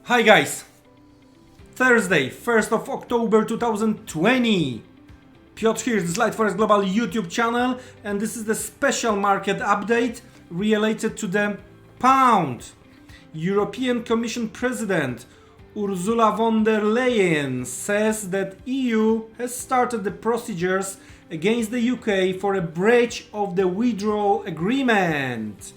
Hi guys, Thursday, 1st of October 2020. Piotr here, this is Forex Global YouTube channel, and this is the special market update related to the pound. European Commission President Ursula von der Leyen says that EU has started the procedures against the UK for a breach of the withdrawal agreement.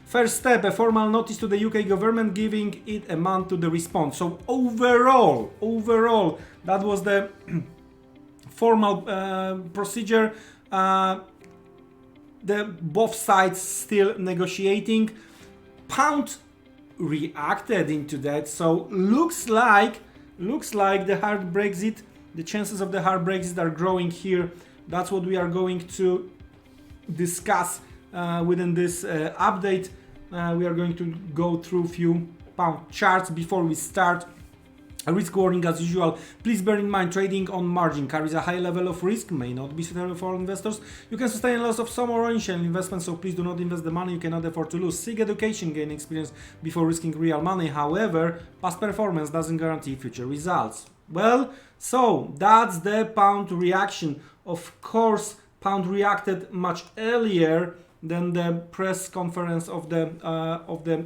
First step, a formal notice to the UK government giving it a month to the response. So overall, that was the formal procedure. Both sides still negotiating. Pound reacted into that, so looks like the hard Brexit, the chances of the hard Brexit are growing here. That's what we are going to discuss within this update. We are going to go through few pound charts before we start. A risk warning as usual. Please bear in mind trading on margin carries a high level of risk, may not be suitable for investors. You can sustain a loss of some or initial investment, so please do not invest the money you cannot afford to lose. Seek education, gain experience before risking real money. However, past performance doesn't guarantee future results. Well, so that's the pound reaction. Of course, pound reacted much earlier than the press conference of the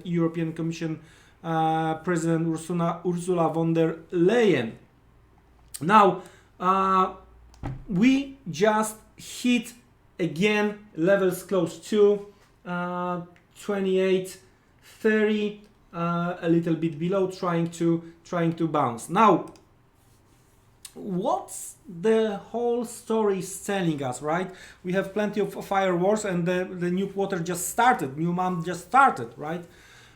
European Commission President Ursula von der Leyen. Now, we just hit again levels close to 28.30, a little bit below, trying to bounce. Now, what's the whole story is telling us, right? We have plenty of firewars, and the new quarter just started, new month just started, right?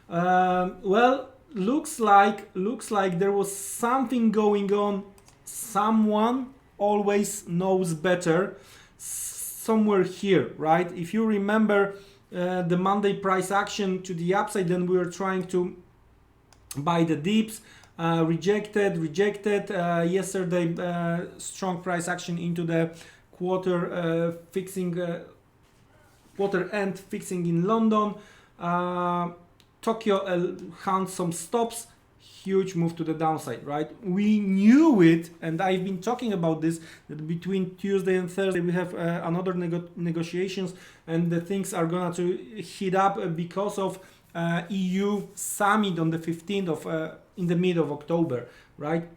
Well, looks like there was something going on. Someone always knows better somewhere here, right? If you remember the Monday price action to the upside, then we were trying to buy the dips. Rejected. Yesterday, strong price action into the quarter end fixing in London. Tokyo found some stops, huge move to the downside, right? We knew it, and I've been talking about this, that between Tuesday and Thursday we have another negotiations, and the things are gonna to heat up because of EU summit on the 15th of in the mid of October, right?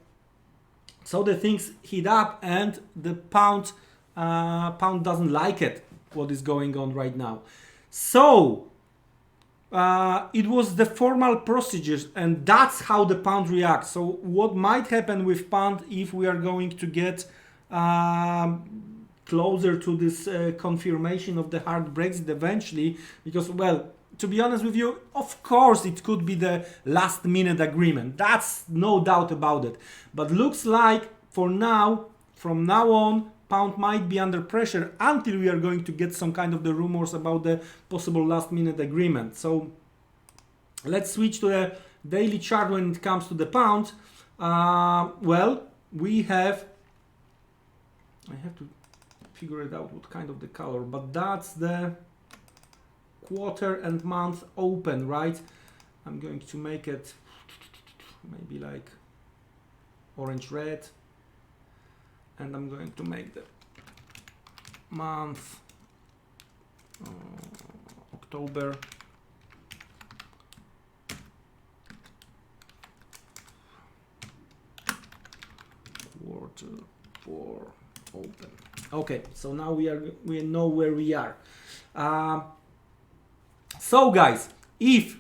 So the things heat up, and the pound doesn't like it, what is going on right now. So it was the formal procedures, and that's how the pound reacts. So what might happen with pound if we are going to get closer to this confirmation of the hard Brexit eventually? Because, well, to be honest with you, of course it could be the last minute agreement. That's no doubt about it. But looks like for now, from now on, pound might be under pressure until we are going to get some kind of the rumors about the possible last minute agreement. So let's switch to the daily chart when it comes to the pound. Well, we have, I have to figure it out what kind of the color, but that's the quarter and month open, right? I'm going to make it maybe like orange red, and I'm going to make the month October quarter 4 open. Okay, so now we know where we are. So guys, if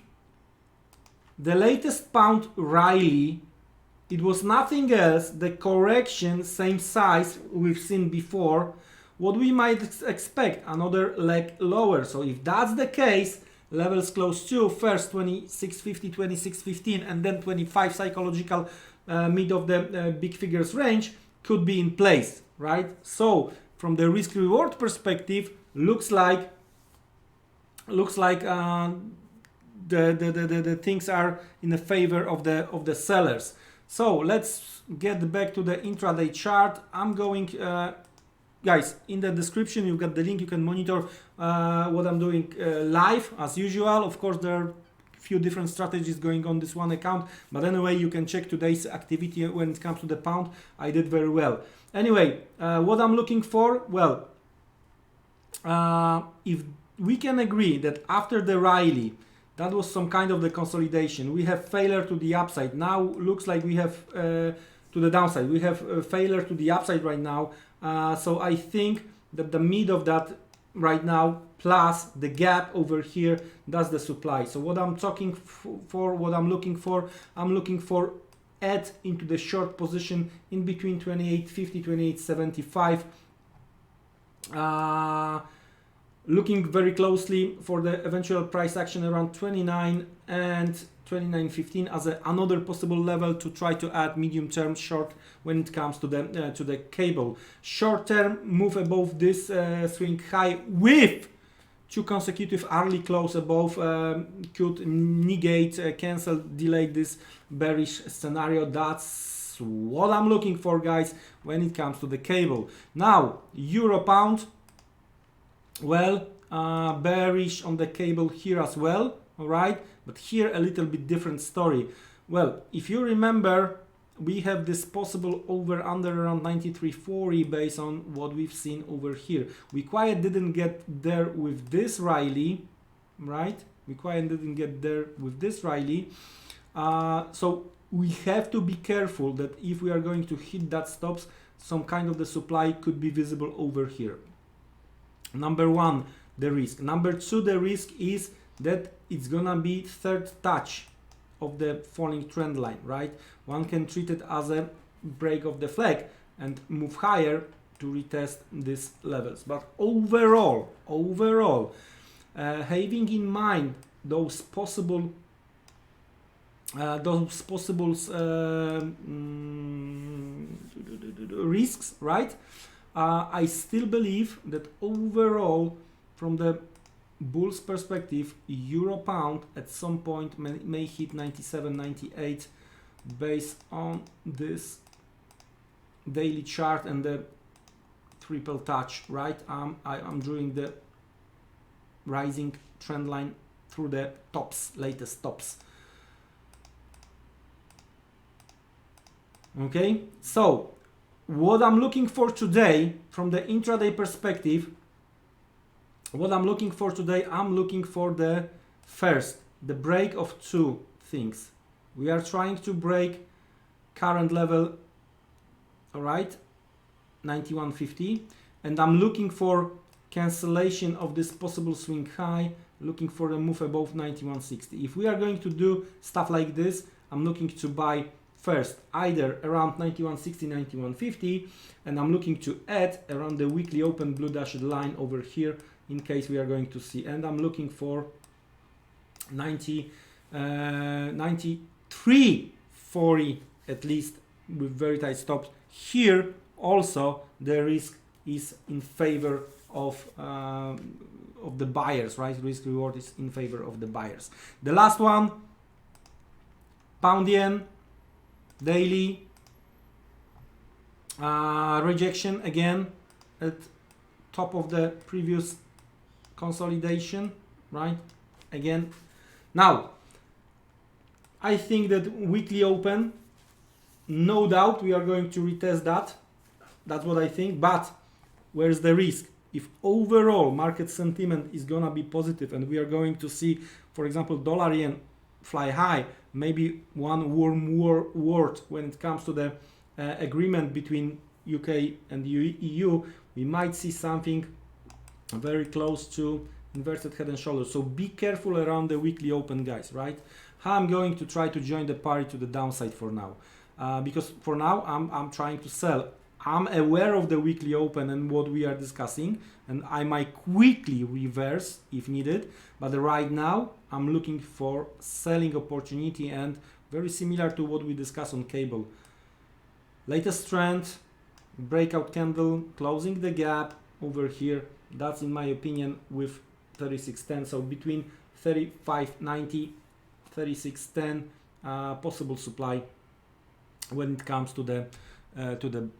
the latest pound rally, it was nothing else, the correction, same size we've seen before, what we might expect, another leg lower. So if that's the case, levels close to first 26.50, 26.15, and then 25 psychological mid of the big figures range could be in place, right? So from the risk reward perspective, looks like the things are in the favor of the sellers. So let's get back to the intraday chart. I'm going guys, in the description you've got the link. You can monitor what I'm doing live as usual. Of course, there are few different strategies going on this one account, but anyway, you can check today's activity when it comes to the pound. I did very well. Anyway, what I'm looking for, well, if we can agree that after the rally, that was some kind of the consolidation, we have failure to the upside. Now looks like we have to the downside. We have failure to the upside right now. So I think that the mid of that right now plus the gap over here, that's the supply. So what I'm talking for, what I'm looking for add into the short position in between 28.50, 28.75. Looking very closely for the eventual price action around 29 and 29.15 as another possible level to try to add medium term short when it comes to the cable. Short term move above this swing high with 2 consecutive early close above could negate, cancel, delay this bearish scenario. That's what I'm looking for, guys, when it comes to the cable. Now, Euro Pound, well, bearish on the cable here as well, all right, but here a little bit different story. Well, if you remember, we have this possible over under around 93.40 based on what we've seen over here. We quite didn't get there with this rally, right? We quite didn't get there with this rally. So we have to be careful that if we are going to hit that stops, some kind of the supply could be visible over here. Number one, the risk. Number two, the risk is that it's gonna be third touch of the falling trend line, right? One can treat it as a break of the flag and move higher to retest these levels. But overall, having in mind those possible risks, right? I still believe that overall, from the bull's perspective, Euro Pound at some point may hit 97, 98 based on this daily chart and the triple touch, right? I'm drawing the rising trend line through the tops, latest tops. Okay, so what I'm looking for today from the intraday perspective, what I'm looking for today, I'm looking for the break of two things. We are trying to break current level, all right, 91.50, and I'm looking for cancellation of this possible swing high, looking for a move above 91.60. If we are going to do stuff like this, I'm looking to buy first either around 91.60, 91.50, and I'm looking to add around the weekly open blue dashed line over here in case we are going to see, and I'm looking for 93.40 at least with very tight stops. Here also the risk is in favor of the buyers, right? Risk reward is in favor of the buyers. The last one, pound yen daily rejection again at top of the previous consolidation, right? Again, now I think that weekly open, no doubt we are going to retest that. That's what I think. But where's the risk? If overall market sentiment is gonna be positive and we are going to see, for example, dollar yen fly high, maybe one warm word when it comes to the agreement between UK and EU, we might see something very close to inverted head and shoulders. So be careful around the weekly open, guys, right? I'm going to try to join the party to the downside for now, because for now I'm trying to sell. I'm aware of the weekly open and what we are discussing, and I might quickly reverse if needed, but right now I'm looking for selling opportunity, and very similar to what we discussed on cable. Latest trend, breakout candle, closing the gap over here. That's in my opinion with 36.10, so between 35.90, 36.10 possible supply when it comes to the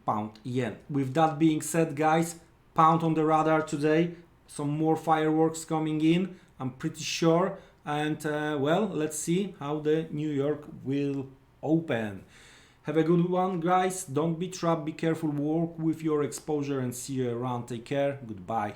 pound yen. With that being said, guys, pound on the radar today. Some more fireworks coming in, I'm pretty sure. And well, let's see how the New York will open. Have a good one, guys. Don't be trapped, be careful, work with your exposure, and see you around. Take care. Goodbye.